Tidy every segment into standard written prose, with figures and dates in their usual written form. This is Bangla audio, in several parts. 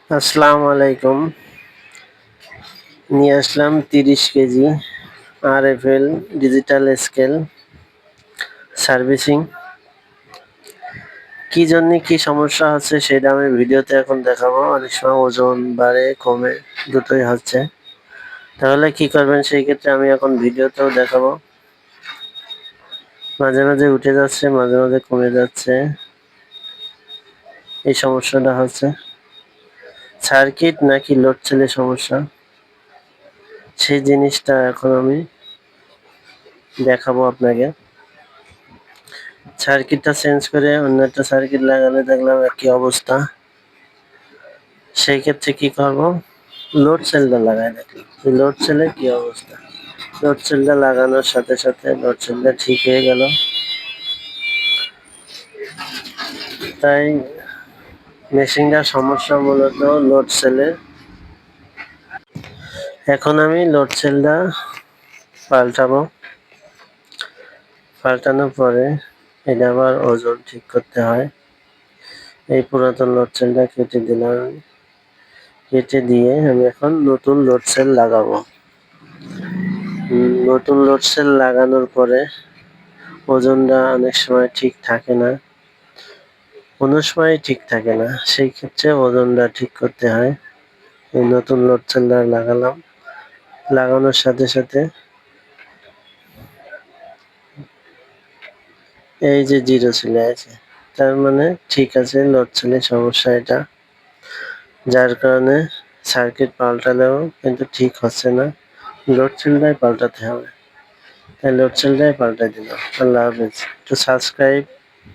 আসসালামু আলাইকুম। নিয়ে আসলাম 30 KG RFL digital scale servicing. কি জন্য কি সমস্যা হচ্ছে সেটা আমি ভিডিওতে এখন দেখাবো। অনেক সময় ওজন বাড়ে কমে দুটোই হচ্ছে। তাহলে কি করবেন সেই ক্ষেত্রে আমি এখন ভিডিওতেও দেখাবো। মাঝে মাঝে উঠে যাচ্ছে, মাঝে মাঝে কমে যাচ্ছে, এই সমস্যাটা হচ্ছে। সার্কিট নাকি লোড সেলের সমস্যা, সেই জিনিসটা এখন আমি দেখাবো আপনাকে। সার্কিটটা চেঞ্জ করে অন্য একটা সার্কিট লাগালে দেখলাম একই অবস্থা। সেই ক্ষেত্রে কি করব, লোড সেলটা লাগাই দেখি লোড সেলের কি অবস্থা। লোড সেলটা লাগানোর সাথে সাথে লোড সেলটা ঠিক হয়ে গেল। তাই মেশিনটার সমস্যা মূলত লোড সেলের। এখন আমি লোড সেলটা পাল্টাবো। পাল্টানোর পরে এটা আবার ওজন ঠিক করতে হয়। এই পুরাতন লোড সেলটা কেটে দিলাম। কেটে দিয়ে আমি এখন নতুন লোড সেল লাগাবো। নতুন লোড সেল লাগানোর পরে ওজনটা অনেক সময় ঠিক থাকে না, কোনো সময় ঠিক থাকে না। সেই ক্ষেত্রে ওজনটা ঠিক করতে হয়। এই নতুন লোড সেলটা লাগালাম, লাগানোর সাথে সাথে এই যে জিরো চলে আছে, তার মানে ঠিক আছে, লোড সেলের সমস্যা এটা। যার কারণে সার্কিট পাল্টালেও কিন্তু ঠিক হচ্ছে না, লোড সেলটাই পাল্টাতে হবে। তাই লোড সেলটাই পাল্টাই দিলাম। আল্লাহ হাফেজ। একটু সাবস্ক্রাইব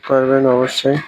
করবেন অবশ্যই।